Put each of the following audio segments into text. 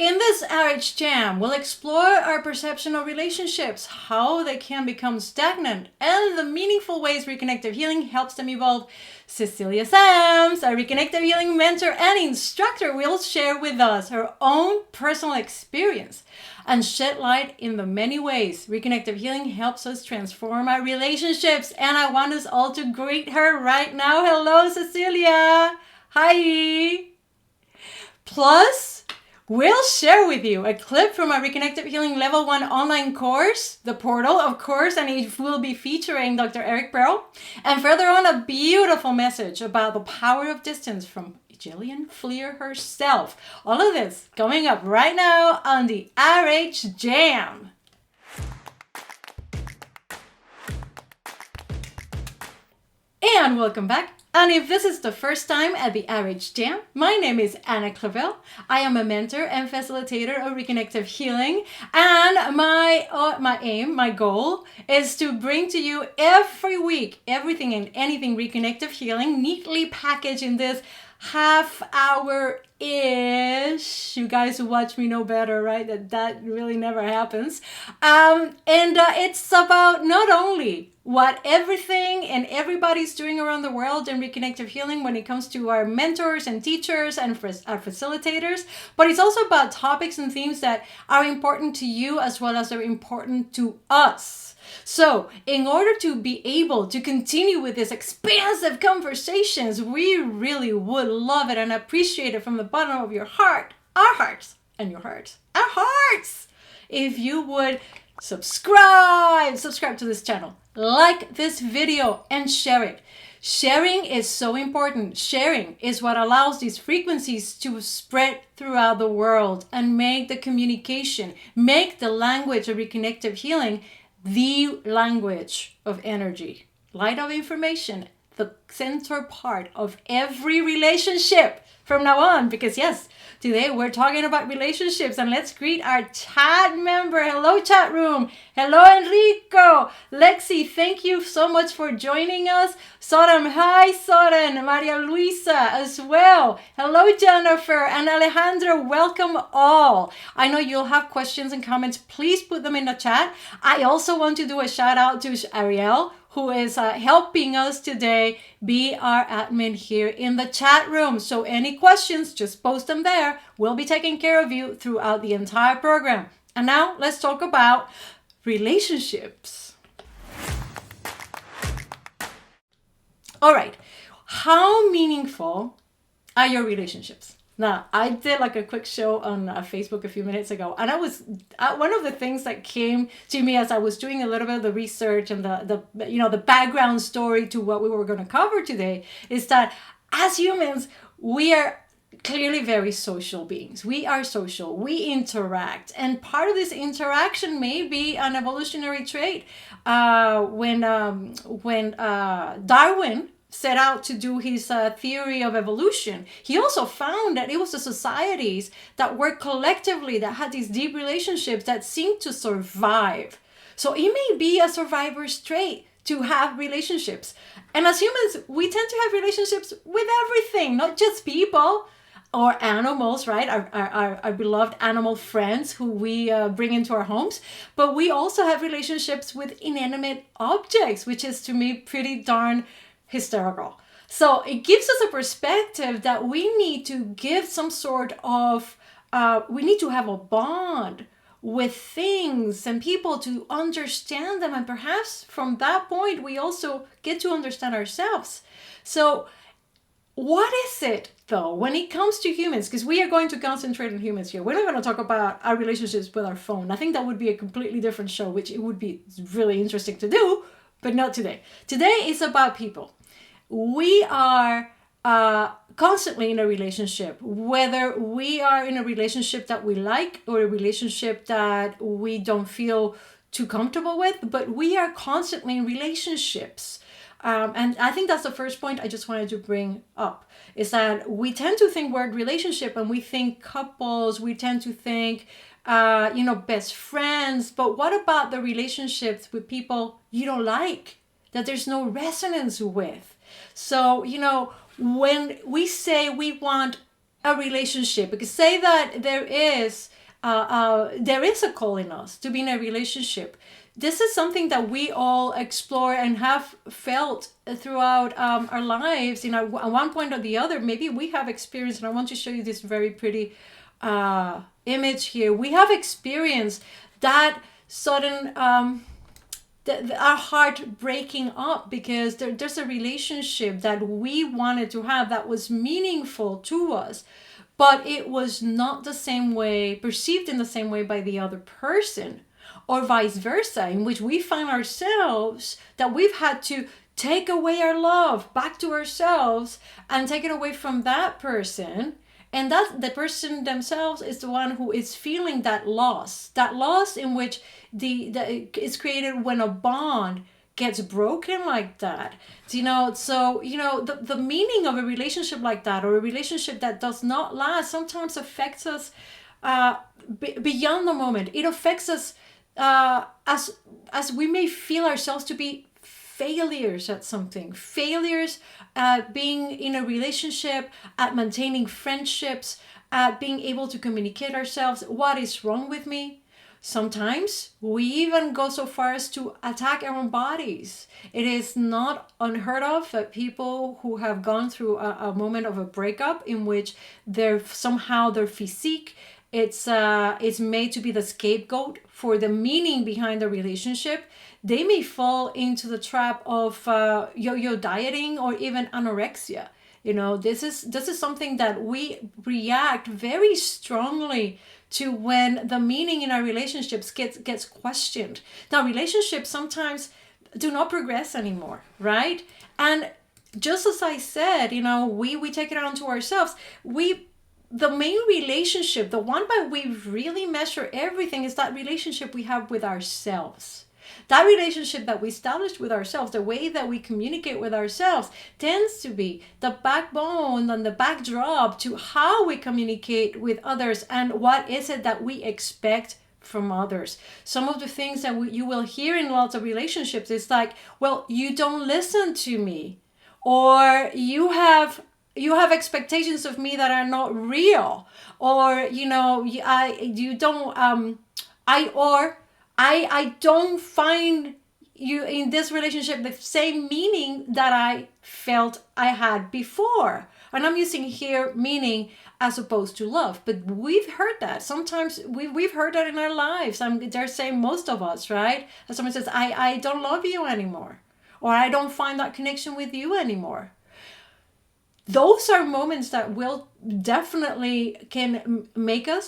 In this RH Jam, we'll explore our perception of relationships, how they can become stagnant, and the meaningful ways Reconnective Healing helps them evolve. Cecilia Samms, a Reconnective Healing mentor and instructor, will share with us her own personal experience and shed light in the many ways Reconnective Healing helps us transform our relationships. And I want us all to greet her right now. Hello, Cecilia. Hi. Plus, we'll share with you a clip from our Reconnective Healing Level 1 online course, The Portal, of course, and it will be featuring Dr. Eric Pearl. And further on, a beautiful message about the power of distance from Gillian Fleer herself. All of this coming up right now on the RH Jam. And welcome back. And if this is the first time at the RH Jam, my name is Ana Clavell. I am a mentor and facilitator of Reconnective Healing. And my goal is to bring to you every week everything and anything Reconnective Healing, neatly packaged in this half hour-ish. You guys who watch me know better, right? That really never happens. It's about not only what everything and everybody's doing around the world in Reconnective Healing when it comes to our mentors and teachers and our facilitators, but it's also about topics and themes that are important to you as well as are important to us. So in order to be able to continue with these expansive conversations, we really would love it and appreciate it from the bottom of your heart, our hearts, and your hearts, our hearts, if you would subscribe to this channel, like this video, and share it. Sharing is so important. Sharing is what allows these frequencies to spread throughout the world and make the communication, make the language of Reconnective Healing the language of energy, light of information, the center part of every relationship from now on. Because yes, today we're talking about relationships, and let's greet our chat member. Hello, chat room. Hello, Enrico. Lexi, thank you so much for joining us. Soren, hi, Soren. Maria Luisa as well. Hello, Jennifer and Alejandro. Welcome all. I know you'll have questions and comments. Please put them in the chat. I also want to do a shout out to Ariel, who is helping us today be our admin here in the chat room. So any questions, just post them there. We'll be taking care of you throughout the entire program. And now let's talk about relationships. All right, how meaningful are your relationships? Now, I did like a quick show on Facebook a few minutes ago, and I was one of the things that came to me as I was doing a little bit of the research and the background story to what we were going to cover today is that as humans, we are clearly very social beings. We are social. We interact, and part of this interaction may be an evolutionary trait. When Darwin set out to do his theory of evolution, he also found that it was the societies that worked collectively, that had these deep relationships, that seemed to survive. So it may be a survivor's trait to have relationships. And as humans, we tend to have relationships with everything, not just people or animals, right? Our beloved animal friends who we bring into our homes. But we also have relationships with inanimate objects, which is to me pretty darn hysterical. So it gives us a perspective that we need to give some sort of, we need to have a bond with things and people to understand them. And perhaps from that point, we also get to understand ourselves. So what is it though, when it comes to humans? Because we are going to concentrate on humans here. We're not going to talk about our relationships with our phone. I think that would be a completely different show, which it would be really interesting to do, but not today. Today is about people. We are constantly in a relationship, whether we are in a relationship that we like or a relationship that we don't feel too comfortable with, but we are constantly in relationships. And I think that's the first point I just wanted to bring up, is that we tend to think word relationship and we think couples, we tend to think, best friends. But what about the relationships with people you don't like, that there's no resonance with? So, when we say we want a relationship, because say that there is a call in us to be in a relationship. This is something that we all explore and have felt throughout our lives. At one point or the other, maybe we have experienced, and I want to show you this very pretty image here. We have experienced that sudden our heart breaking up because there's a relationship that we wanted to have that was meaningful to us, but it was not the same way, perceived in the same way by the other person, or vice versa, in which we find ourselves that we've had to take away our love back to ourselves and take it away from that person. And that the person themselves is the one who is feeling that loss in which is created when a bond gets broken like that. The meaning of a relationship like that, or a relationship that does not last, sometimes affects us beyond the moment. It affects us as we may feel ourselves to be failures at something, failures at being in a relationship, at maintaining friendships, at being able to communicate ourselves. What is wrong with me? Sometimes we even go so far as to attack our own bodies. It is not unheard of that people who have gone through a moment of a breakup in which their physique, it's made to be the scapegoat for the meaning behind the relationship. They may fall into the trap of yo-yo dieting or even anorexia. This is something that we react very strongly to when the meaning in our relationships gets questioned. Now, relationships sometimes do not progress anymore, right? And just as I said, we take it onto ourselves. The main relationship, the one by we really measure everything, is that relationship we have with ourselves. That relationship that we established with ourselves, the way that we communicate with ourselves, tends to be the backbone and the backdrop to how we communicate with others and what is it that we expect from others. Some of the things that you will hear in lots of relationships is like, well, you don't listen to me, or you have expectations of me that are not real, or I don't find you in this relationship the same meaning that I felt I had before. And I'm using here meaning as opposed to love, but we've heard that. Sometimes we've heard that in our lives. They're saying, most of us, right? As someone says, I don't love you anymore, or I don't find that connection with you anymore. Those are moments that will definitely can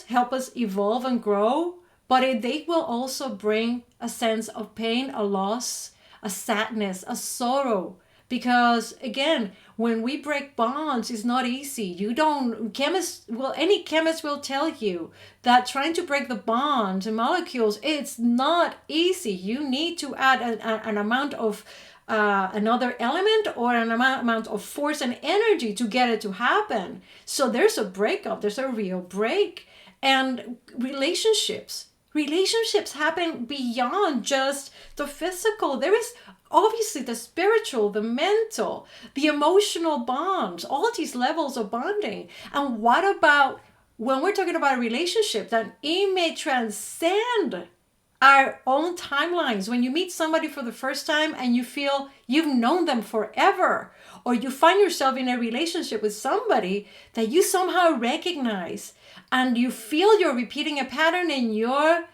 help us evolve and grow, but they will also bring a sense of pain, a loss, a sadness, a sorrow. Because again, when we break bonds, it's not easy. Any chemist will tell you that trying to break the bonds and molecules, it's not easy. You need to add an amount of another element or an amount of force and energy to get it to happen. So there's a breakup, there's a real break. And relationships happen beyond just the physical. There is obviously the spiritual, the mental, the emotional bonds, all these levels of bonding. And what about when we're talking about a relationship that it may transcend our own timelines? When you meet somebody for the first time and you feel you've known them forever, or you find yourself in a relationship with somebody that you somehow recognize and you feel you're repeating a pattern and you're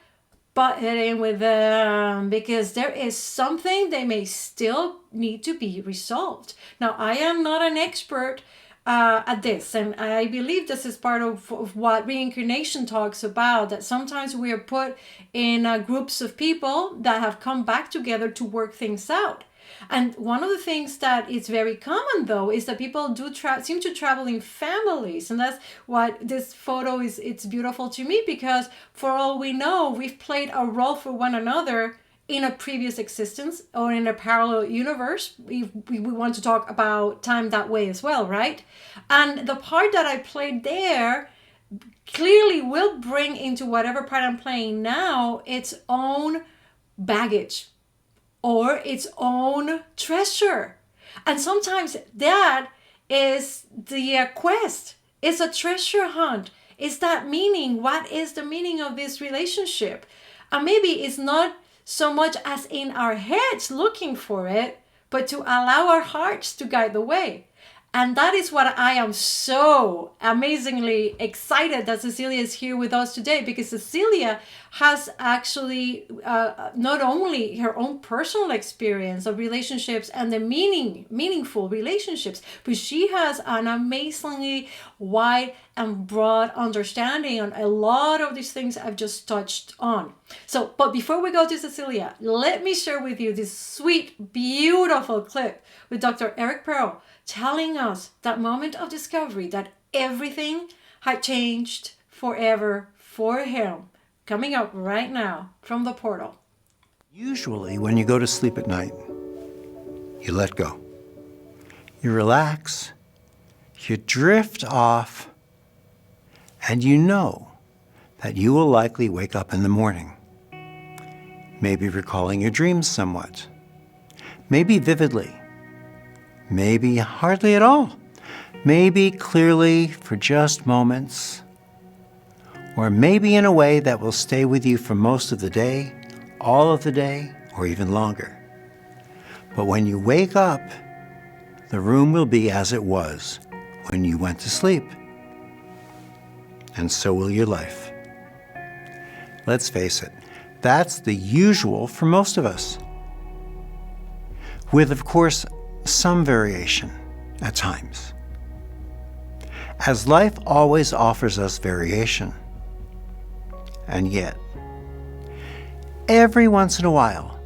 butting in with them because there is something they may still need to be resolved. Now, I am not an expert at this, and I believe this is part of what reincarnation talks about, that sometimes we are put in groups of people that have come back together to work things out. And one of the things that is very common, though, is that people do seem to travel in families. And that's what this photo is. It's beautiful to me because for all we know, we've played a role for one another in a previous existence or in a parallel universe. We want to talk about time that way as well, right? And the part that I played there clearly will bring into whatever part I'm playing now its own baggage or its own treasure. And sometimes that is the quest It's a treasure hunt. It's that meaning. What is the meaning of this relationship? And maybe it's not so much as in our heads looking for it, but to allow our hearts to guide the way. And that is what I am so amazingly excited that Cecilia is here with us today, because Cecilia has actually not only her own personal experience of relationships and the meaningful relationships, but she has an amazingly wide and broad understanding on a lot of these things I've just touched on. So, but before we go to Cecilia, let me share with you this sweet, beautiful clip with Dr. Eric Pearl, telling us that moment of discovery that everything had changed forever for him. Coming up right now from the portal. Usually when you go to sleep at night, you let go. You relax, you drift off, and you know that you will likely wake up in the morning. Maybe recalling your dreams somewhat. Maybe vividly. Maybe hardly at all. Maybe clearly for just moments. Or maybe in a way that will stay with you for most of the day, all of the day, or even longer. But when you wake up, the room will be as it was when you went to sleep. And so will your life. Let's face it, that's the usual for most of us. With, of course, some variation at times. As life always offers us variation. And yet, every once in a while,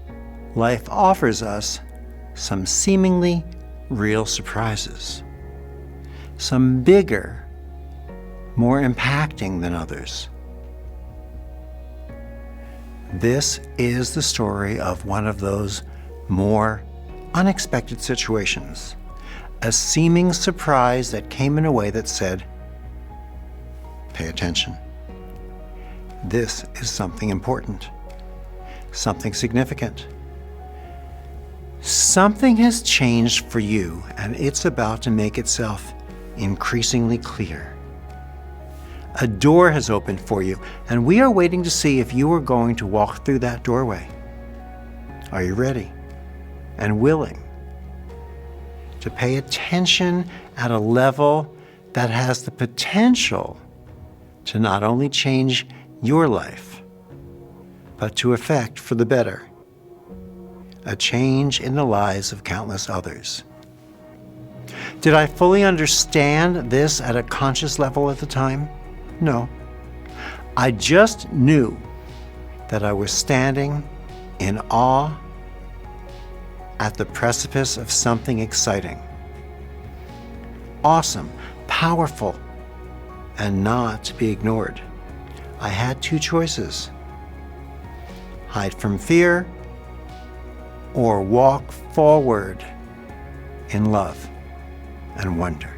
life offers us some seemingly real surprises. Some bigger, more impacting than others. This is the story of one of those more unexpected situations, a seeming surprise that came in a way that said, pay attention. This is something important, something significant. Something has changed for you, and it's about to make itself increasingly clear. A door has opened for you, and we are waiting to see if you are going to walk through that doorway. Are you ready and willing to pay attention at a level that has the potential to not only change your life, but to affect for the better a change in the lives of countless others? Did I fully understand this at a conscious level at the time? No. I just knew that I was standing in awe at the precipice of something exciting, awesome, powerful, and not to be ignored. I had two choices: hide from fear or walk forward in love and wonder.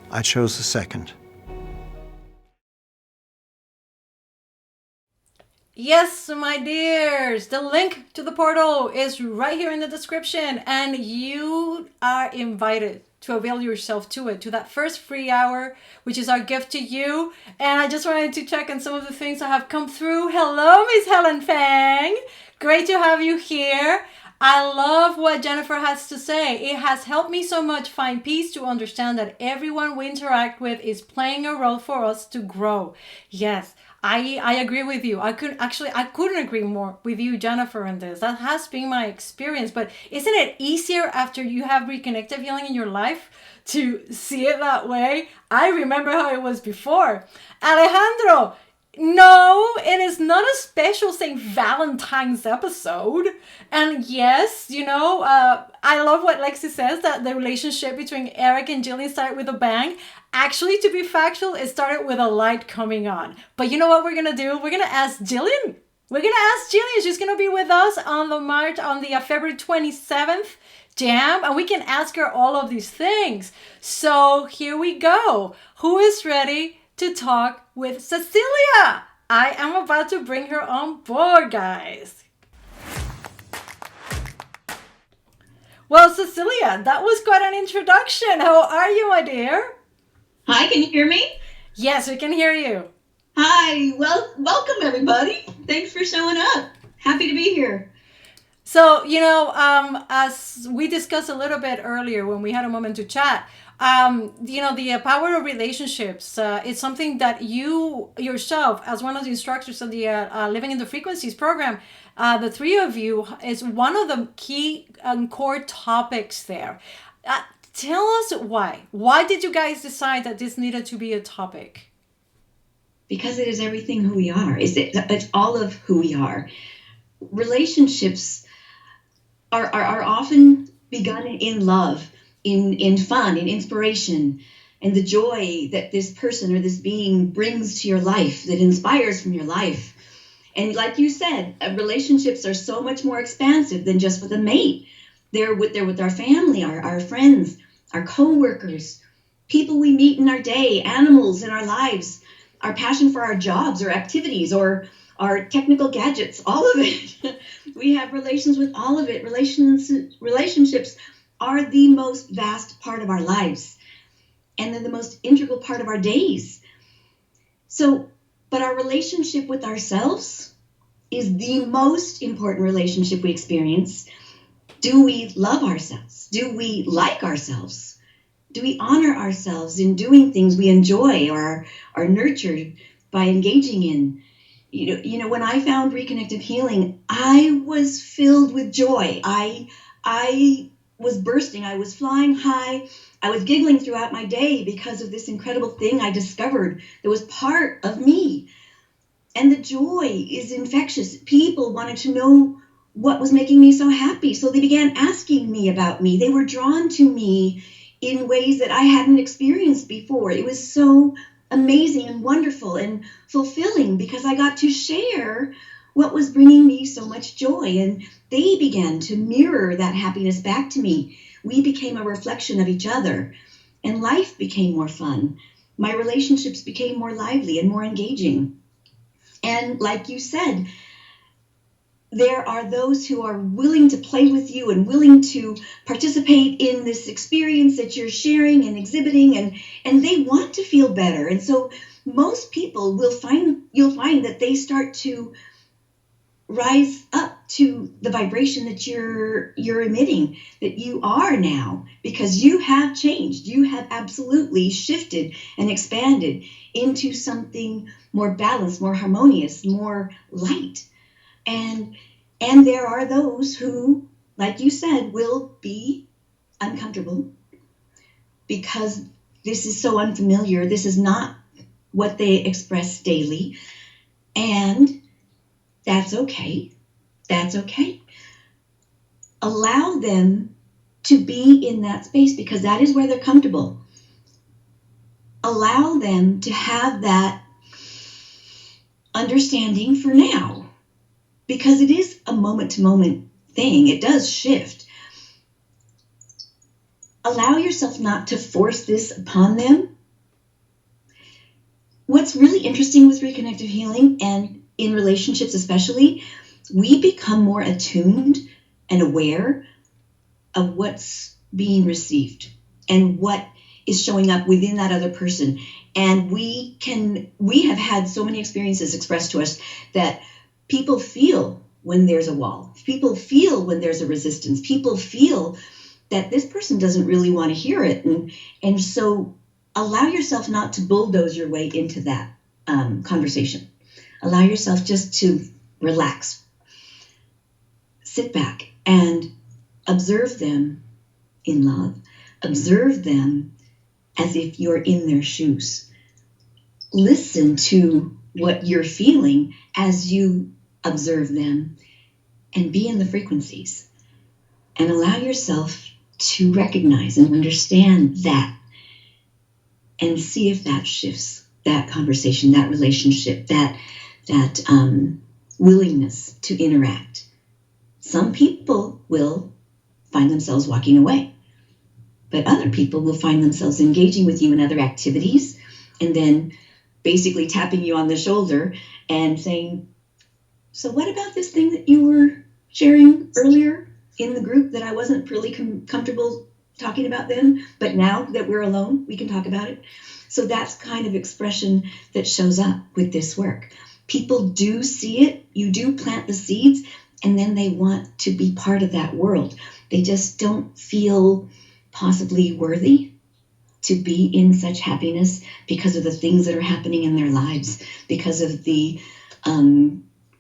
I chose the second. Yes, my dears, the link to the portal is right here in the description, and you are invited to avail yourself to it, to that first free hour, which is our gift to you. And I just wanted to check on some of the things that have come through. Hello, Miss Helen Fang. Great to have you here. I love what Jennifer has to say. It has helped me so much find peace to understand that everyone we interact with is playing a role for us to grow. Yes, I agree with you. I couldn't agree more with you, Jennifer, in this. That has been my experience. But isn't it easier after you have reconnective healing in your life to see it that way? I remember how it was before. Alejandro, no, it is not a special St. Valentine's episode. And yes, I love what Lexi says, that the relationship between Eric and Gillian started with a bang. Actually, to be factual, it started with a light coming on. But you know what we're going to do? We're going to ask Gillian. She's going to be with us on the February 27th jam, and we can ask her all of these things. So here we go. Who is ready to talk with Cecilia? I am about to bring her on board, guys. Well, Cecilia, that was quite an introduction. How are you, my dear? Hi, can you hear me? Yes, we can hear you. Hi, well, welcome everybody. Thanks for showing up. Happy to be here. So, as we discussed a little bit earlier when we had a moment to chat, the power of relationships is something that you yourself, as one of the instructors of the Living in the Frequencies program, the three of you, is one of the key core topics there. Uh, Tell us why. Why did you guys decide that this needed to be a topic? Because it is everything who we are. It's all of who we are. Relationships are often begun in love, in fun, in inspiration, and the joy that this person or this being brings to your life, that inspires from your life. And like you said, relationships are so much more expansive than just with a mate. They're with our family, our friends, our co-workers, people we meet in our day, animals in our lives, our passion for our jobs or activities or our technical gadgets, all of it. We have relations with all of it. Relationships are the most vast part of our lives, and they're the most integral part of our days. So, but our relationship with ourselves is the most important relationship we experience. Do we love ourselves? Do we like ourselves? Do we honor ourselves in doing things we enjoy or are nurtured by engaging in? When I found Reconnective Healing, I was filled with joy. I was bursting. I was flying high. I was giggling throughout my day because of this incredible thing I discovered that was part of me. And the joy is infectious. People wanted to know what was making me so happy. So they began asking me about me. They were drawn to me in ways that I hadn't experienced before. It was so amazing and wonderful and fulfilling because I got to share what was bringing me so much joy. And they began to mirror that happiness back to me. We became a reflection of each other, and life became more fun. My relationships became more lively and more engaging. And like you said, there are those who are willing to play with you and willing to participate in this experience that you're sharing and exhibiting, and they want to feel better. And so most people you'll find that they start to rise up to the vibration that you're emitting, that you are now, because you have changed. You have absolutely shifted and expanded into something more balanced, more harmonious, more light. And there are those who, like you said, will be uncomfortable because this is so unfamiliar. This is not what they express daily. And that's okay. That's okay. Allow them to be in that space because that is where they're comfortable. Allow them to have that understanding for now, because it is a moment-to-moment thing. It does shift. Allow yourself not to force this upon them. What's really interesting with reconnective healing, and in relationships especially, we become more attuned and aware of what's being received and what is showing up within that other person. And we have had so many experiences expressed to us that people feel when there's a wall. People feel when there's a resistance. People feel that this person doesn't really want to hear it. And so allow yourself not to bulldoze your way into that conversation. Allow yourself just to relax. Sit back and observe them in love. Observe them as if you're in their shoes. Listen to what you're feeling as you observe them, and be in the frequencies. And allow yourself to recognize and understand that, and see if that shifts that conversation, that relationship, that willingness to interact. Some people will find themselves walking away, but other people will find themselves engaging with you in other activities, and then basically tapping you on the shoulder and saying, so what about this thing that you were sharing earlier? in the group that I wasn't really comfortable talking about then, but now that we're alone, we can talk about it. So that's kind of expression that shows up with this work. People do see it, you do plant the seeds, and then they want to be part of that world. They just don't feel possibly worthy to be in such happiness because of the things that are happening in their lives, because of the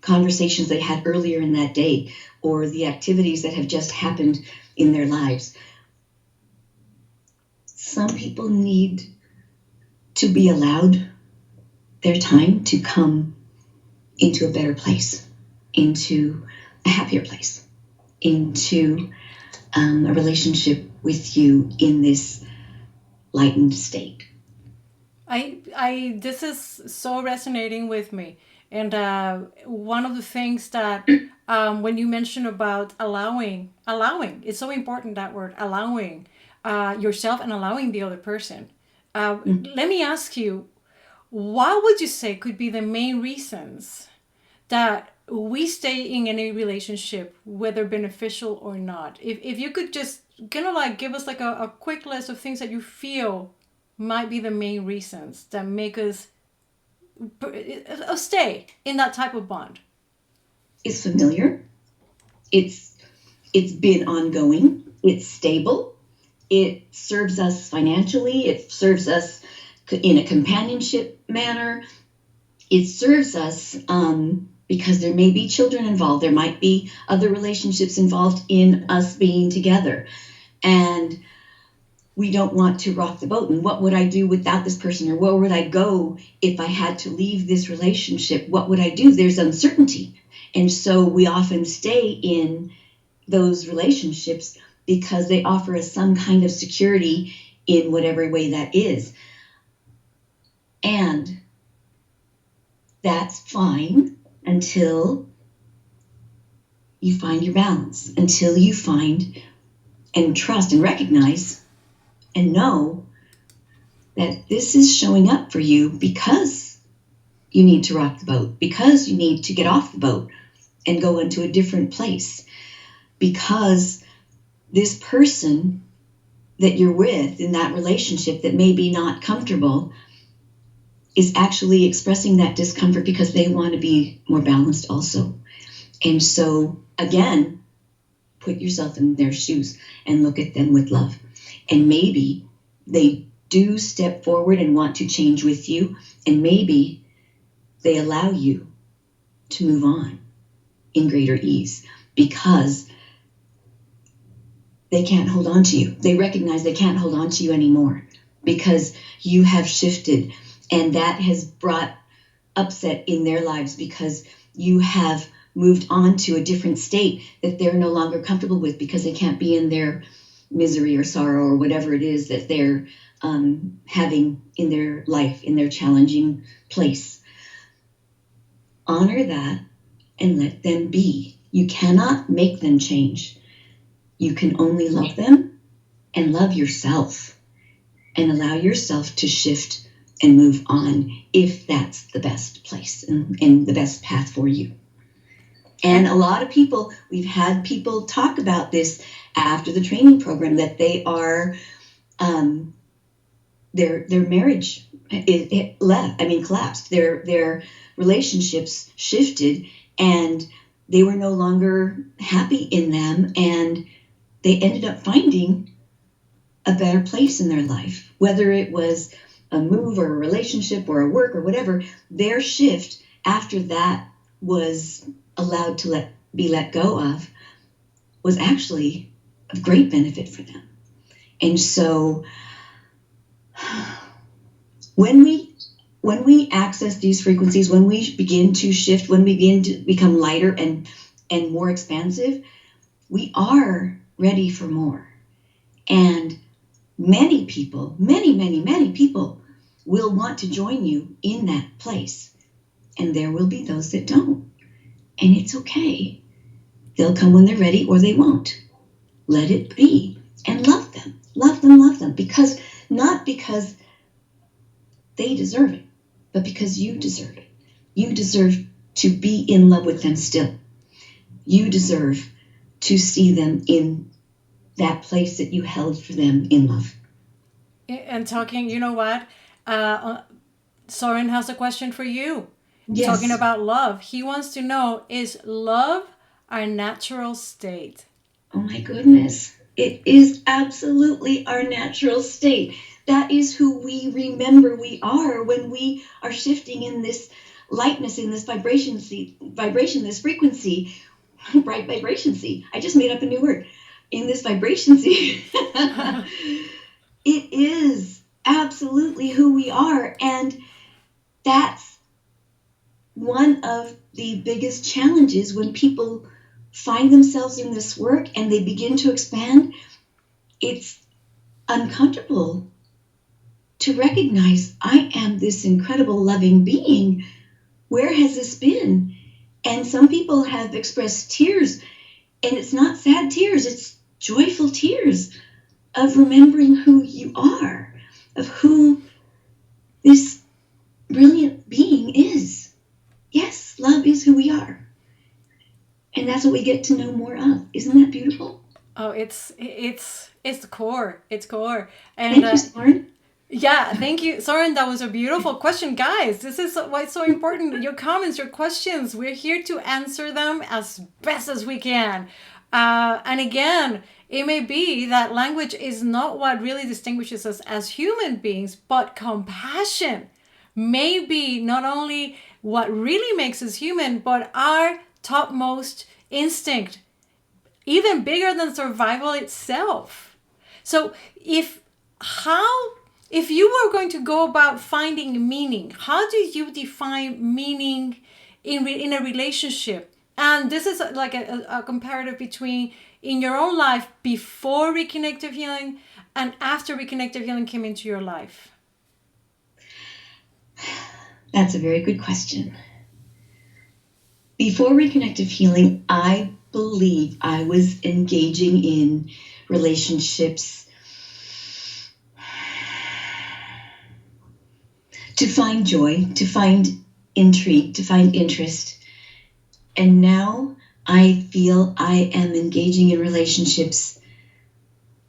conversations they had earlier in that day, or the activities that have just happened in their lives. Some people need to be allowed their time to come into a better place, into a happier place, into a relationship with you in this lightened state. This is so resonating with me. And one of the things that when you mention about allowing, it's so important, that word, allowing yourself and allowing the other person. Let me ask you, what would you say could be the main reasons that we stay in any relationship, whether beneficial or not? If you could just kind of like give us like a quick list of things that you feel might be the main reasons that make us stay in that type of bond. It's familiar. It's been ongoing. It's stable. It serves us financially. It serves us in a companionship manner. It serves us because there may be children involved. There might be other relationships involved in us being together. And we don't want to rock the boat. And what would I do without this person? Or where would I go if I had to leave this relationship? What would I do? There's uncertainty. And so we often stay in those relationships because they offer us some kind of security in whatever way that is. And that's fine until you find your balance, until you find and trust and recognize and know that this is showing up for you because you need to rock the boat, because you need to get off the boat and go into a different place, because this person that you're with in that relationship that may be not comfortable is actually expressing that discomfort because they want to be more balanced also. And so, again, put yourself in their shoes and look at them with love. And maybe they do step forward and want to change with you, and maybe they allow you to move on in greater ease because they can't hold on to you. They recognize they can't hold on to you anymore because you have shifted, and that has brought upset in their lives because you have moved on to a different state that they're no longer comfortable with because they can't be in their misery or sorrow or whatever it is that they're having in their life, in their challenging place. Honor that and let them be. You cannot make them change. You can only love them and love yourself and allow yourself to shift and move on if that's the best place and the best path for you. And a lot of people, we've had people talk about this after the training program, that they are, their marriage collapsed. Their relationships shifted and they were no longer happy in them, and they ended up finding a better place in their life, whether it was a move or a relationship or a work or whatever. Their shift after that was allowed to be let go of was actually of great benefit for them. And so when we access these frequencies, when we begin to shift, when we begin to become lighter and more expansive, we are ready for more. And many people, many people will want to join you in that place. And there will be those that don't. And it's okay. They'll come when they're ready or they won't. Let it be. And love them. Love them, love them. Because, not because they deserve it, but because you deserve it. You deserve to be in love with them still. You deserve to see them in that place that you held for them in love. And talking, you know what? Soren has a question for you. Talking Yes. about love, he wants to know, is love our natural state? Oh my goodness. It is absolutely our natural state. That is who we remember we are when we are shifting in this lightness, in this vibration, this frequency, bright vibration. I just made up a new word. In this vibration. It is absolutely who we are. And that's one of the biggest challenges when people find themselves in this work and they begin to expand. It's uncomfortable to recognize I am this incredible loving being. Where has this been? And some people have expressed tears, and it's not sad tears, it's joyful tears of remembering who you are, of who this brilliant being is. Yes, love is who we are. And that's what we get to know more of. Isn't that beautiful? Oh, it's the core. It's core. And thank you, Soren. Yeah, thank you, Soren. That was a beautiful question, guys. This is why it's so important. Your comments, your questions. We're here to answer them as best as we can. And again, it may be that language is not what really distinguishes us as human beings, but compassion may be not only what really makes us human, but our topmost instinct, even bigger than survival itself. So if you were going to go about finding meaning, how do you define meaning in a relationship? And this is like a comparative between in your own life before reconnective healing and after reconnective healing came into your life. That's a very good question. Before reconnective healing, I believe I was engaging in relationships to find joy, to find intrigue, to find interest. And now I feel I am engaging in relationships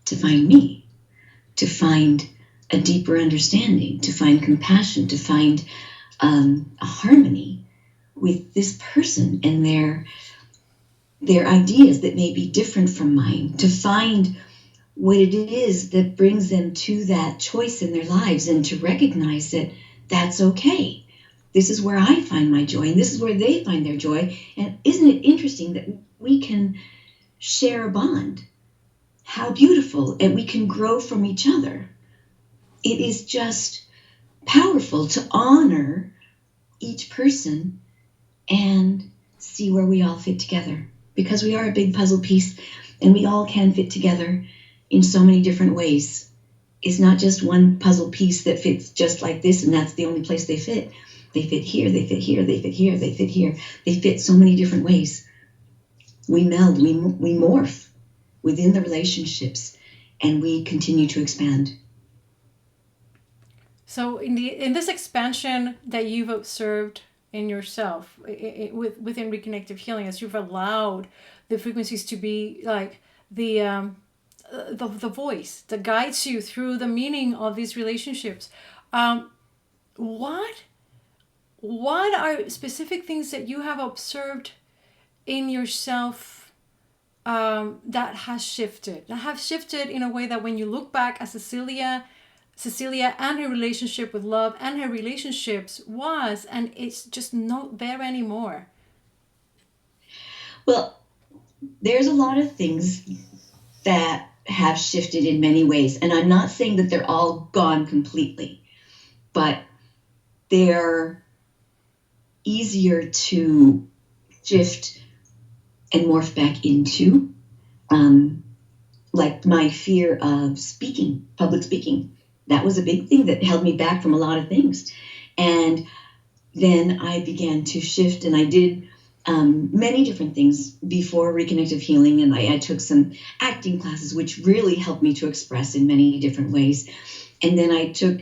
to find me, to find a deeper understanding, to find compassion, to find a harmony with this person and their ideas that may be different from mine, to find what it is that brings them to that choice in their lives, and to recognize that that's okay. This is where I find my joy, and this is where they find their joy. And isn't it interesting that we can share a bond? How beautiful, and we can grow from each other. It is just powerful to honor each person and see where we all fit together, because we are a big puzzle piece and we all can fit together in so many different ways. It's not just one puzzle piece that fits just like this and that's the only place they fit. They fit here, they fit here, they fit here, they fit here. They fit so many different ways. We meld, we morph within the relationships, and we continue to expand. So in this expansion that you've observed in yourself within reconnective healing, as you've allowed the frequencies to be like the voice that guides you through the meaning of these relationships, what are specific things that you have observed in yourself that have shifted in a way that when you look back at Cecilia and her relationship with love and her relationships was, and it's just not there anymore? Well, there's a lot of things that have shifted in many ways, and I'm not saying that they're all gone completely, but they're easier to shift and morph back into, like my fear of speaking, public speaking. That was a big thing that held me back from a lot of things. And then I began to shift, and I did many different things before reconnective healing, and I took some acting classes, which really helped me to express in many different ways. And then I took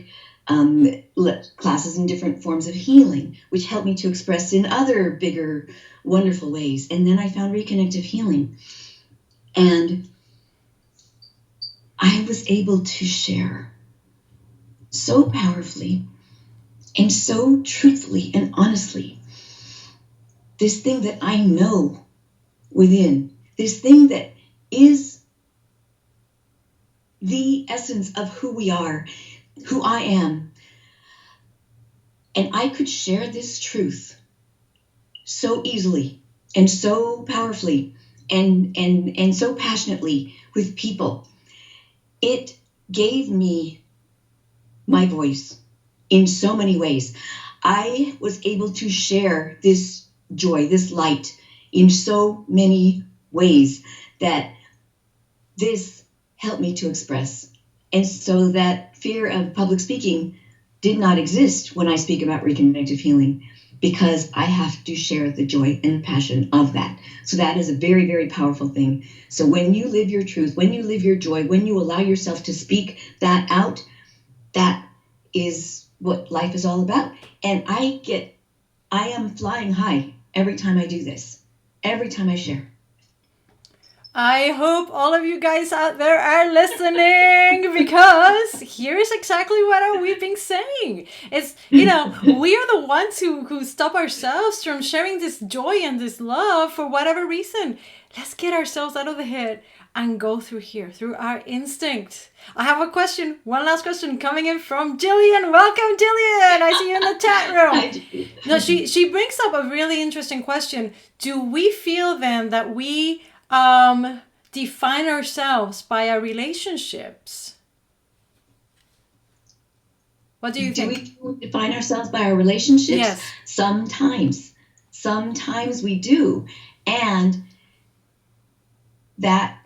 classes in different forms of healing, which helped me to express in other bigger, wonderful ways. And then I found reconnective healing. And I was able to share so powerfully and so truthfully and honestly this thing that I know within, this thing that is the essence of who we are, who I am. And I could share this truth so easily and so powerfully and so passionately with people. It gave me my voice in so many ways. I was able to share this joy, this light in so many ways that this helped me to express. And so that fear of public speaking did not exist when I speak about reconnective healing, because I have to share the joy and passion of that. So that is a very, very powerful thing. So when you live your truth, when you live your joy, when you allow yourself to speak that out, that is what life is all about. And I am flying high every time I do this, every time I share. I hope all of you guys out there are listening, because here's exactly what we've been saying. It's, we are the ones who stop ourselves from sharing this joy and this love for whatever reason. Let's get ourselves out of the head and go through here, through our instinct. I have a question, one last question coming in from Gillian. Welcome, Gillian. I see you in the chat room. No, she brings up a really interesting question. Do we feel then that we define ourselves by our relationships? What do you think? Do we define ourselves by our relationships? Yes. Sometimes we do. And that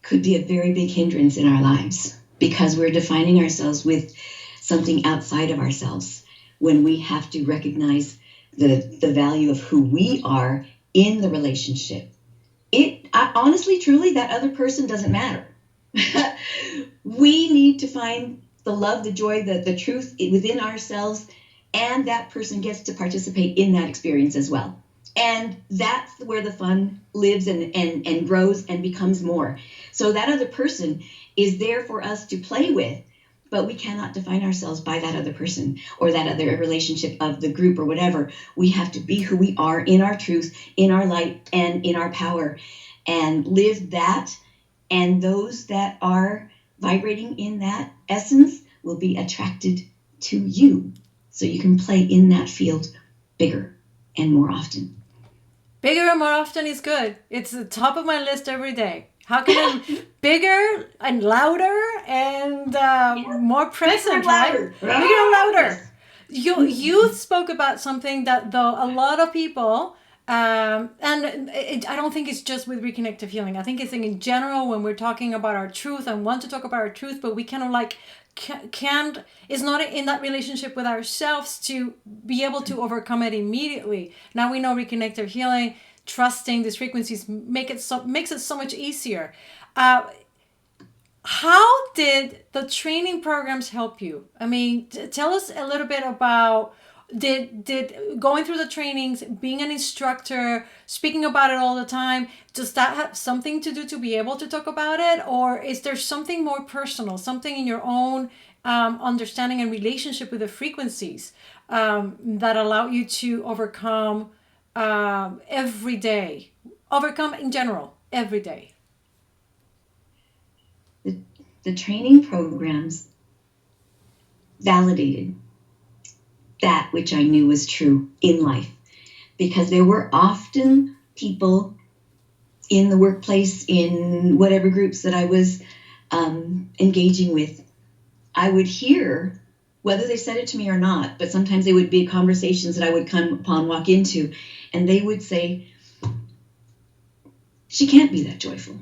could be a very big hindrance in our lives, because we're defining ourselves with something outside of ourselves, when we have to recognize the value of who we are in the relationship. Honestly, truly, that other person doesn't matter. We need to find the love, the joy, the truth within ourselves, and that person gets to participate in that experience as well. And that's where the fun lives and grows and becomes more. So that other person is there for us to play with, but we cannot define ourselves by that other person or that other relationship of the group or whatever. We have to be who we are in our truth, in our light, and in our power, and live that. And those that are vibrating in that essence will be attracted to you. So you can play in that field bigger and more often. Bigger and more often is good. It's the top of my list every day. How can I bigger and louder and more present, right? Bigger and louder. You spoke about something that, though, a lot of people, I don't think it's just with reconnective healing. I think it's in general when we're talking about our truth and want to talk about our truth, but we kind of can't, it's not in that relationship with ourselves to be able to overcome it immediately. Now we know reconnective healing, trusting these frequencies makes it so much easier. How did the training programs help you? I mean, tell us a little bit about did going through the trainings, being an instructor, speaking about it all the time, does that have something to do to be able to talk about it? Or is there something more personal, something in your own understanding and relationship with the frequencies that allow you to overcome every day, overcome in general, every day? The training programs validated that which I knew was true in life, because there were often people in the workplace, in whatever groups that I was engaging with. I would hear, whether they said it to me or not, but sometimes they would be conversations that I would come upon, walk into, and they would say, she can't be that joyful.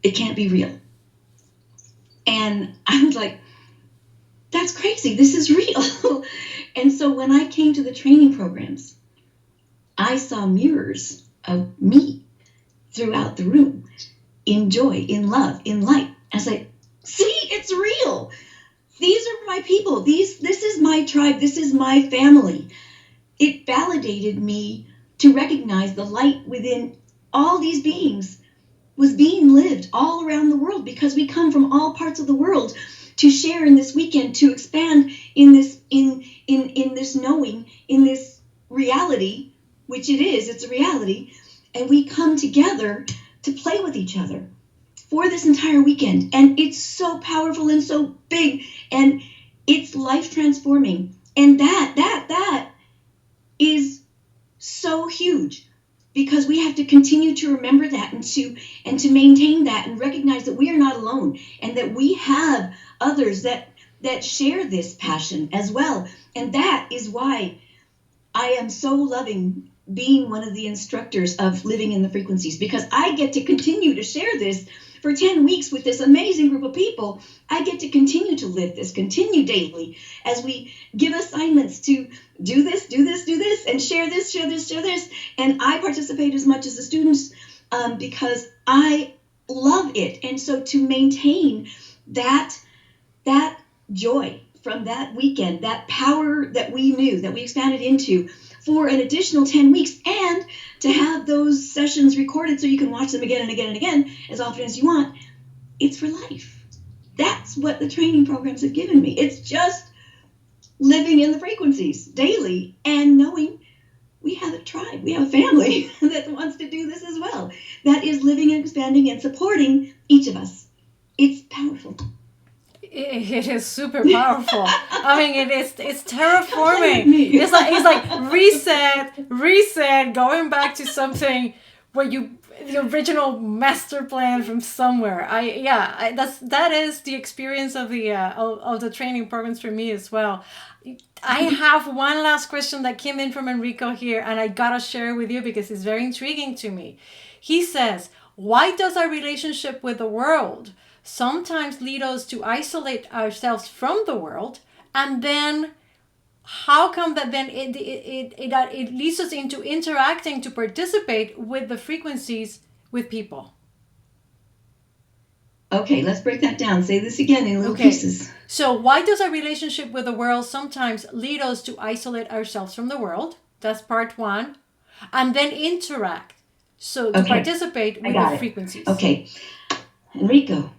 It can't be real. And I was like, that's crazy. This is real. And so when I came to the training programs, I saw mirrors of me throughout the room, in joy, in love, in light. I was like, see, it's real. These are my people. This is my tribe. This is my family. It validated me to recognize the light within all these beings was being lived all around the world, because we come from all parts of the world to share in this weekend, to expand in this in this knowing, in this reality, which it's a reality, and we come together to play with each other for this entire weekend. And it's so powerful and so big, and it's life transforming. And that is so huge, because we have to continue to remember that, and to maintain that, and recognize that we are not alone, and that we have others that share this passion as well. And that is why I am so loving being one of the instructors of Living in the Frequencies, because I get to continue to share this for 10 weeks with this amazing group of people. I get to continue to live this, continue daily, as we give assignments to do this, and share this. And I participate as much as the students, because I love it. And so to maintain that joy from that weekend, that power that we knew, that we expanded into for an additional 10 weeks, and to have those sessions recorded so you can watch them again and again and again as often as you want, it's for life. That's what the training programs have given me. It's just living in the frequencies daily, and knowing we have a tribe, we have a family that wants to do this as well. That is living and expanding and supporting each of us. It's powerful. It is super powerful. I mean, it's terraforming. It's like reset, going back to something where the original master plan from somewhere. That is the experience of the training programs for me as well. I have one last question that came in from Enrico here, and I gotta share it with you because it's very intriguing to me. He says, "Why does our relationship with the world sometimes lead us to isolate ourselves from the world, and then how come that then it leads us into interacting to participate with the frequencies with people?" Okay, let's break that down. Say this again in little pieces. So why does our relationship with the world sometimes lead us to isolate ourselves from the world? That's part one. And then interact. So to participate with the frequencies. Okay. Enrico,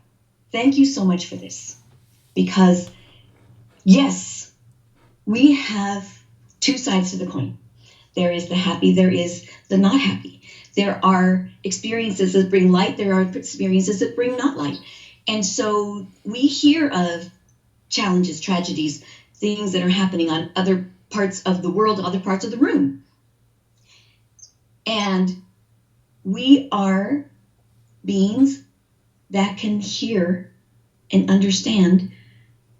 thank you so much for this, because yes, we have two sides to the coin. There is the happy, there is the not happy. There are experiences that bring light, there are experiences that bring not light. And so we hear of challenges, tragedies, things that are happening on other parts of the world, other parts of the room. And we are beings that can hear and understand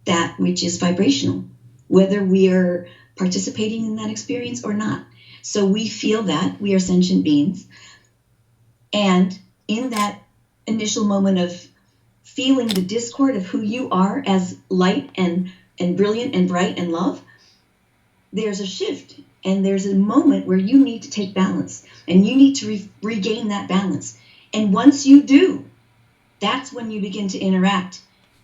that which is vibrational, whether we are participating in that experience or not. So we feel that we are sentient beings. And in that initial moment of feeling the discord of who you are as light and brilliant and bright and love, there's a shift, and there's a moment where you need to take balance, and you need to regain that balance. And once you do, that's when you begin to interact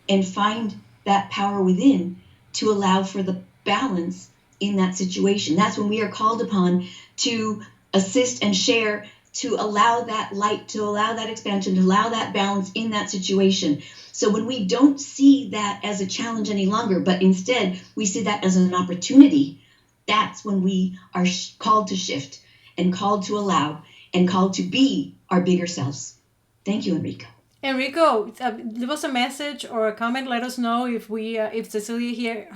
and find that power within to allow for the balance in that situation. That's when we are called upon to assist and share, to allow that light, to allow that expansion, to allow that balance in that situation. So when we don't see that as a challenge any longer, but instead we see that as an opportunity, that's when we are called to shift and called to allow and called to be our bigger selves. Thank you, Enrico. Enrico, leave us a message or a comment. Let us know if Cecilia here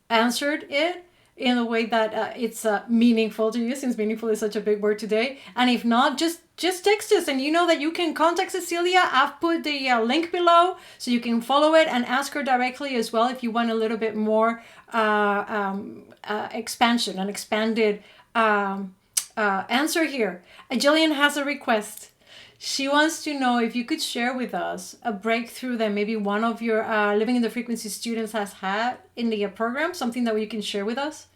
answered it in a way that it's meaningful to you, since meaningful is such a big word today. And if not, just text us, and you know that you can contact Cecilia. I've put the link below so you can follow it and ask her directly as well if you want a little bit more expansion, an expanded answer here. Gillian has a request. She wants to know if you could share with us a breakthrough that maybe one of your Living in the Frequency students has had in the program, something that you can share with us.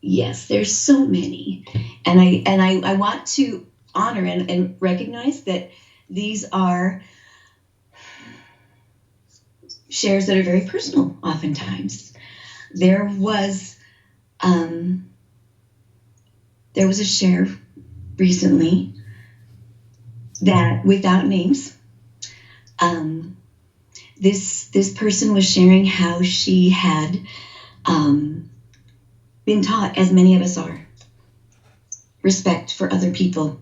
Yes, there's so many. And I want to honor and recognize that these are shares that are very personal oftentimes. There was a share recently that, without names, um, this person was sharing how she had been taught, as many of us are, respect for other people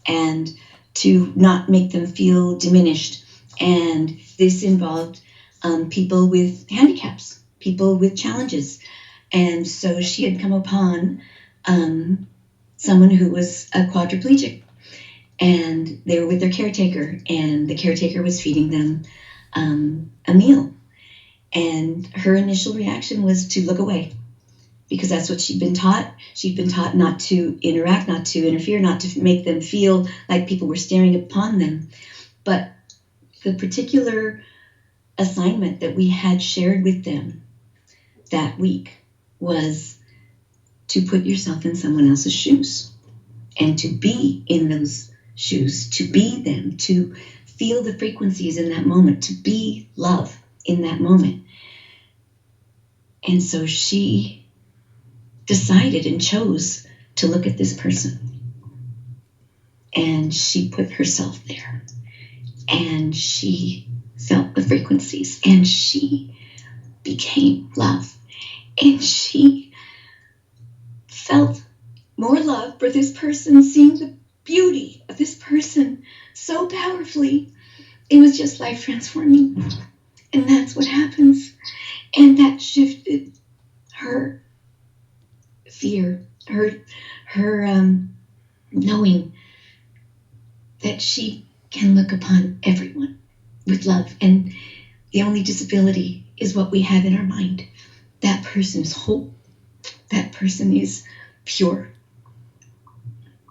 and to not make them feel diminished. And this involved people with handicaps, people with challenges. And so she had come upon someone who was a quadriplegic, and they were with their caretaker, and the caretaker was feeding them a meal. And her initial reaction was to look away, because that's what she'd been taught. She'd been taught not to interact, not to interfere, not to make them feel like people were staring upon them. But the particular assignment that we had shared with them that week was to put yourself in someone else's shoes and to be in those shoes, to be them, to feel the frequencies in that moment, to be love in that moment. And so she decided and chose to look at this person. And she put herself there. And she felt the frequencies. And she became love. And she felt more love for this person, seeing the beauty of this person so powerfully. It was just life transforming. And that's what happens. And that shifted her fear, her knowing that she can look upon everyone with love. And the only disability is what we have in our mind. That person is whole. That person is pure,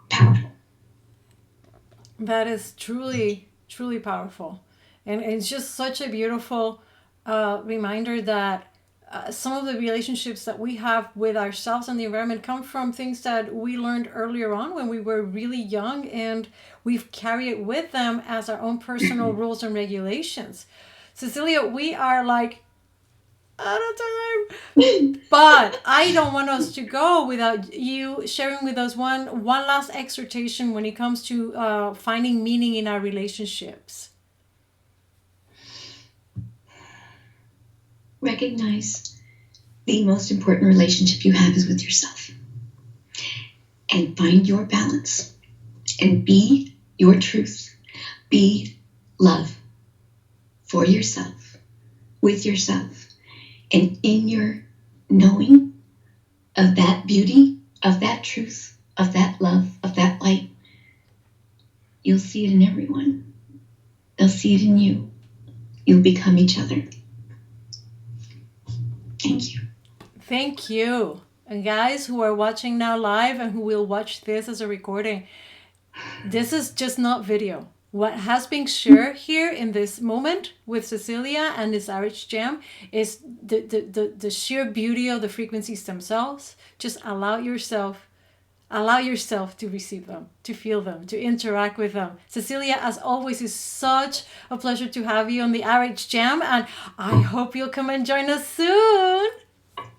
powerful. That is truly, truly powerful. And it's just such a beautiful reminder that some of the relationships that we have with ourselves and the environment come from things that we learned earlier on when we were really young, and we've carried it with them as our own personal rules and regulations. Cecilia, we are like out of time, but I don't want us to go without you sharing with us one last exhortation when it comes to finding meaning in our relationships. Recognize the most important relationship you have is with yourself, and find your balance and be your truth. Be love for yourself, with yourself, and in your knowing of that beauty, of that truth, of that love, of that light, you'll see it in everyone. They'll see it in you. You'll become each other. Thank you. Thank you. And guys who are watching now live and who will watch this as a recording, this is just not video. What has been shared here in this moment with Cecilia and this RH Jam is the sheer beauty of the frequencies themselves. Just allow yourself to receive them, to feel them, to interact with them. Cecilia, as always, is such a pleasure to have you on the RH Jam, and I hope you'll come and join us soon.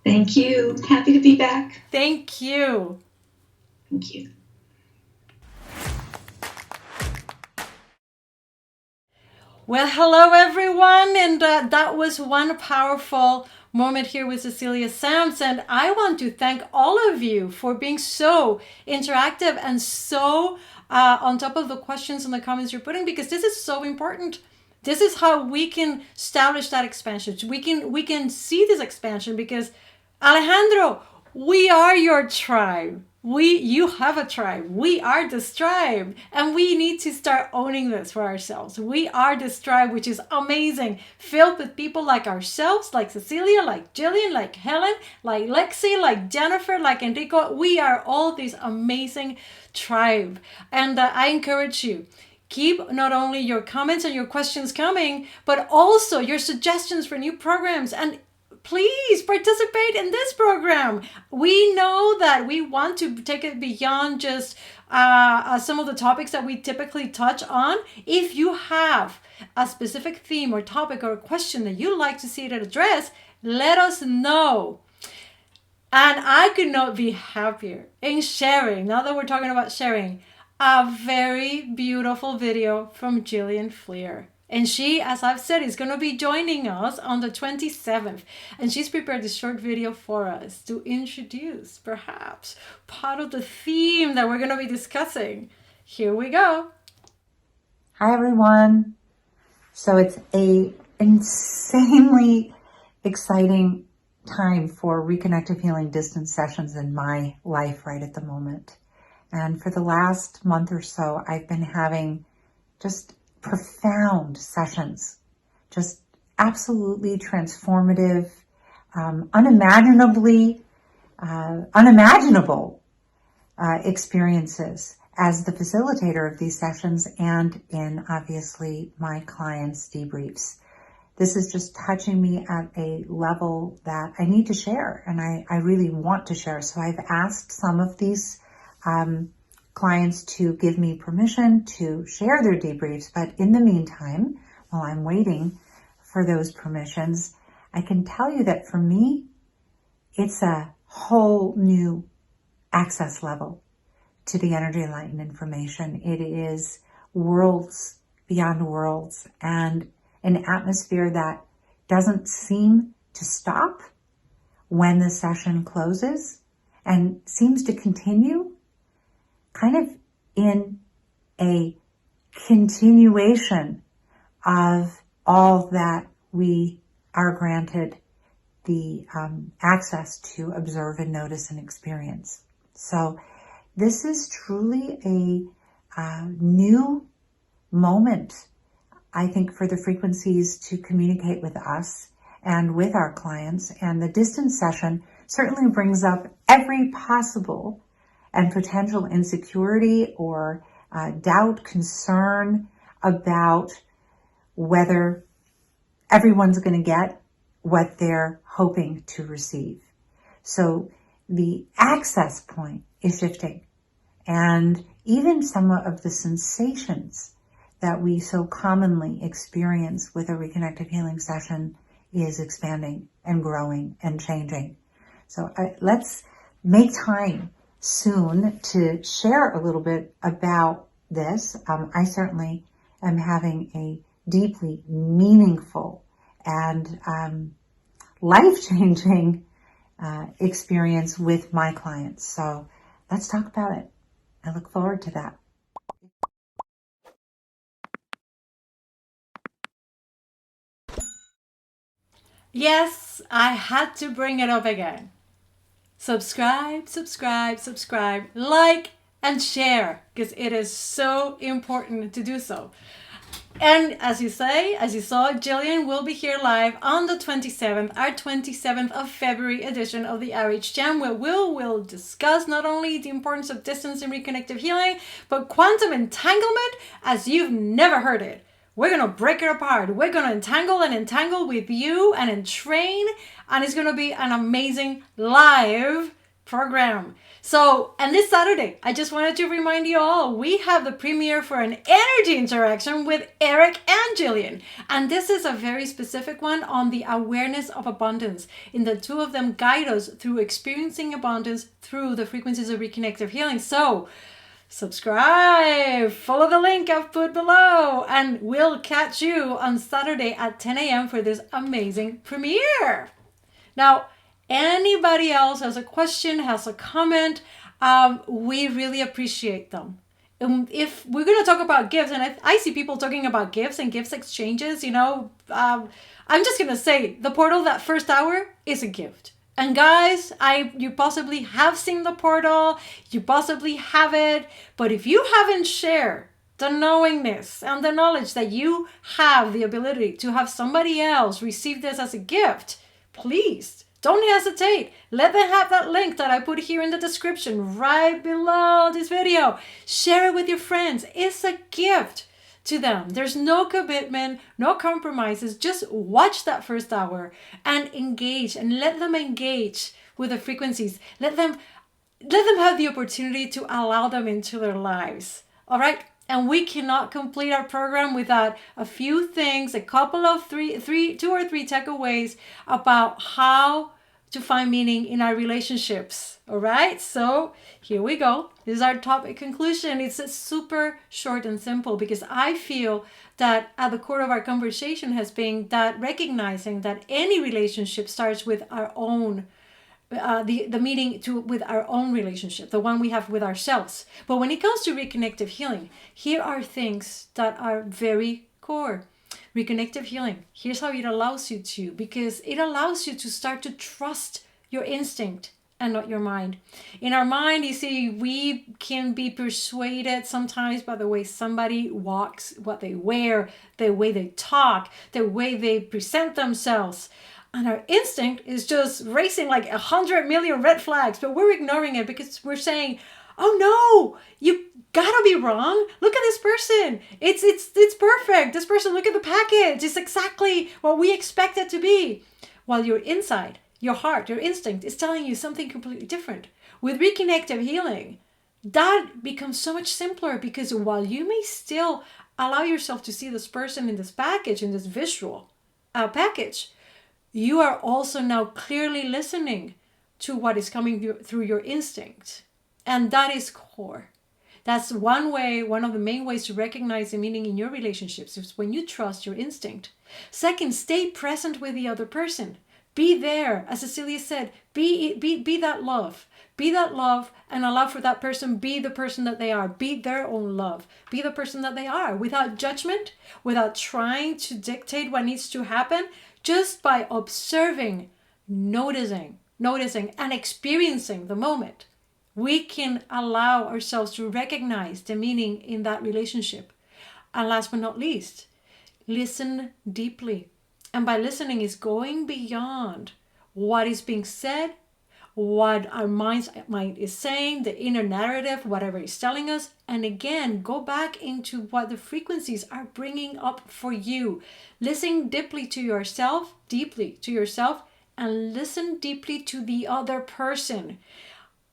Thank you. Happy to be back. Thank you. Thank you. Well, hello everyone, and that was one powerful moment here with Cecilia Samms, and I want to thank all of you for being so interactive and so on top of the questions and the comments you're putting, because this is so important. This is how we can establish that expansion. We can see this expansion because, Alejandro, we are your tribe. You have a tribe. We are this tribe. And we need to start owning this for ourselves. We are this tribe, which is amazing, filled with people like ourselves, like Cecilia, like Gillian, like Helen, like Lexi, like Jennifer, like Enrico. We are all this amazing tribe. And I encourage you, keep not only your comments and your questions coming, but also your suggestions for new programs. And please participate in this program. We know that we want to take it beyond just some of the topics that we typically touch on. If you have a specific theme or topic or a question that you'd like to see it addressed, let us know. And I could not be happier in sharing, now that we're talking about sharing, a very beautiful video from Gillian Fleer. And she, as I've said, is going to be joining us on the 27th. And she's prepared this short video for us to introduce, perhaps, part of the theme that we're going to be discussing. Here we go. Hi, everyone. So it's a insanely exciting time for Reconnective Healing distance sessions in my life right at the moment. And for the last month or so, I've been having just profound sessions, just absolutely transformative, unimaginable experiences as the facilitator of these sessions and in obviously my clients' debriefs. This is just touching me at a level that I need to share, and I really want to share. So I've asked some of these clients to give me permission to share their debriefs, but in the meantime, while I'm waiting for those permissions, I can tell you that for me, it's a whole new access level to the energy, light, and information. It is worlds beyond worlds, and an atmosphere that doesn't seem to stop when the session closes and seems to continue kind of in a continuation of all that we are granted the access to observe and notice and experience. So this is truly a new moment, I think, for the frequencies to communicate with us and with our clients. And the distance session certainly brings up every possible and potential insecurity or doubt, concern about whether everyone's going to get what they're hoping to receive. So the access point is shifting, and even some of the sensations that we so commonly experience with a reconnective healing session is expanding and growing and changing. So let's make time soon to share a little bit about this. I certainly am having a deeply meaningful and life-changing experience with my clients. So let's talk about it. I look forward to that. Yes, I had to bring it up again. Subscribe, subscribe, subscribe, like, and share, because it is so important to do so. And as you saw, Gillian will be here live on the 27th, our 27th of February edition of the RH Jam, where we'll discuss not only the importance of distance in reconnective healing, but quantum entanglement as you've never heard it. We're going to break it apart. We're going to entangle with you and entrain, and it's going to be an amazing live program. So, and this Saturday, I just wanted to remind you all, we have the premiere for an energy interaction with Eric and Jillian. And this is a very specific one on the awareness of abundance. And the two of them guide us through experiencing abundance through the frequencies of reconnective healing. So, subscribe, follow the link I've put below, and we'll catch you on Saturday at 10 a.m. for this amazing premiere. Now, anybody else has a question, has a comment, we really appreciate them. If we're going to talk about gifts, and I see people talking about gifts and gifts exchanges, I'm just going to say the portal, that first hour, is a gift. And guys, you possibly have seen the portal, you possibly have it, but if you haven't shared the knowingness and the knowledge that you have the ability to have somebody else receive this as a gift, please don't hesitate. Let them have that link that I put here in the description right below this video. Share it with your friends. It's a gift to them. There's no commitment, no compromises. Just watch that first hour and engage, and let them engage with the frequencies. Let them have the opportunity to allow them into their lives. All right? And we cannot complete our program without a few things, a couple of two or three takeaways about how to find meaning in our relationships. All right, so here we go. This is our topic conclusion. It's super short and simple because I feel that at the core of our conversation has been that recognizing that any relationship starts with our own the meeting with our own relationship, the one we have with ourselves. But when it comes to reconnective healing, here are things that are very core. Reconnective healing, here's how it allows you to, because it allows you to start to trust your instinct and not your mind. In our mind, you see, we can be persuaded sometimes by the way somebody walks, what they wear, the way they talk, the way they present themselves. And our instinct is just racing like 100 million red flags, but we're ignoring it because we're saying, oh no, you gotta be wrong. Look at this person. It's perfect. This person, look at the package. It's exactly what we expect it to be. While your inside, your heart, your instinct is telling you something completely different. With reconnective healing, that becomes so much simpler because while you may still allow yourself to see this person in this package, in this visual package, you are also now clearly listening to what is coming through your instinct. And that is core. That's one way, one of the main ways to recognize the meaning in your relationships is when you trust your instinct. Second, stay present with the other person. Be there. As Cecilia said, be that love. Be that love and allow for that person, be the person that they are. Be their own love. Be the person that they are without judgment, without trying to dictate what needs to happen. Just by observing, noticing, and experiencing the moment, we can allow ourselves to recognize the meaning in that relationship. And last but not least, listen deeply. And by listening is going beyond what is being said, what our mind is saying, the inner narrative, whatever it's telling us. And again, go back into what the frequencies are bringing up for you. Listen deeply to yourself, and listen deeply to the other person.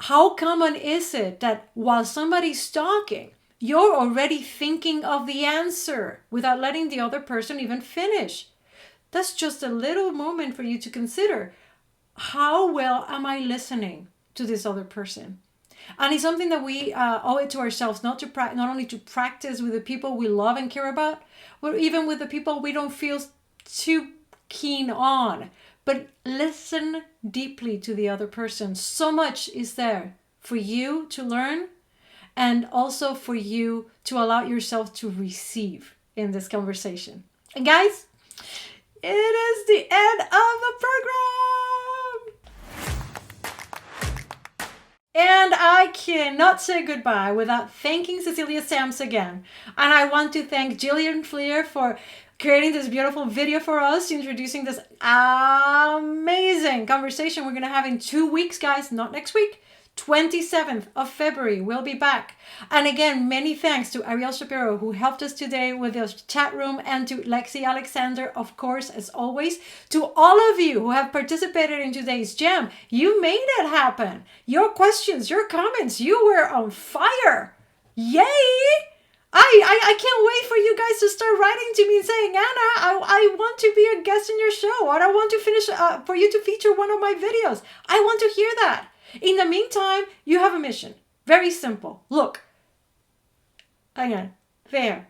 How common is it that while somebody's talking, you're already thinking of the answer without letting the other person even finish? That's just a little moment for you to consider. How well am I listening to this other person? And it's something that we owe it to ourselves, not only to practice with the people we love and care about, but even with the people we don't feel too keen on. But listen deeply to the other person. So much is there for you to learn and also for you to allow yourself to receive in this conversation. And guys, it is the end of the program. And I cannot say goodbye without thanking Cecilia Samms again. And I want to thank Gillian Fleer for creating this beautiful video for us, introducing this amazing conversation we're going to have in 2 weeks, guys, not next week. 27th of February, we'll be back. And again, many thanks to Ariel Shapiro, who helped us today with the chat room, and to Lexi Alexander, of course, as always. To all of you who have participated in today's jam, you made it happen. Your questions, your comments, you were on fire. Yay! I can't wait for you guys to start writing to me and saying, Ana, I want to be a guest in your show, or I want to finish for you to feature one of my videos. I want to hear that. In the meantime, you have a mission. Very simple. Look. Again. There.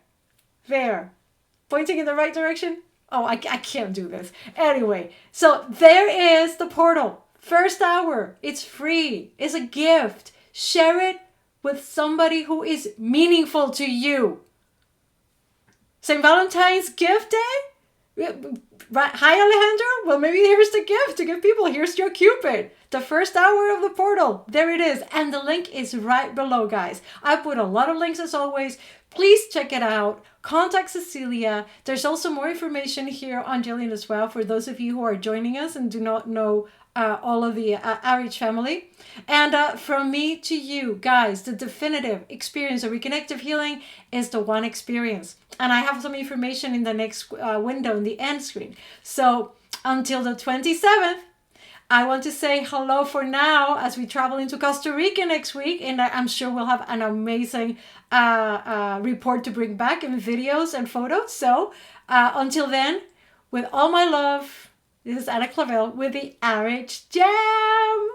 Pointing in the right direction? Oh, I can't do this. Anyway, so there is the portal. First hour. It's free. It's a gift. Share it with somebody who is meaningful to you. St. Valentine's gift day? Hi, Alejandro. Well, maybe here's the gift to give people. Here's your Cupid. The first hour of the portal. There it is. And the link is right below, guys. I put a lot of links as always. Please check it out. Contact Cecilia. There's also more information here on Gillian as well for those of you who are joining us and do not know all of the RH family. And from me to you, guys, the definitive experience of reconnective healing is the one experience. And I have some information in the next window in the end screen. So until the 27th, I want to say hello for now as we travel into Costa Rica next week. And I'm sure we'll have an amazing report to bring back in videos and photos. So until then, with all my love, This is Ana Clavell with the RH Jam.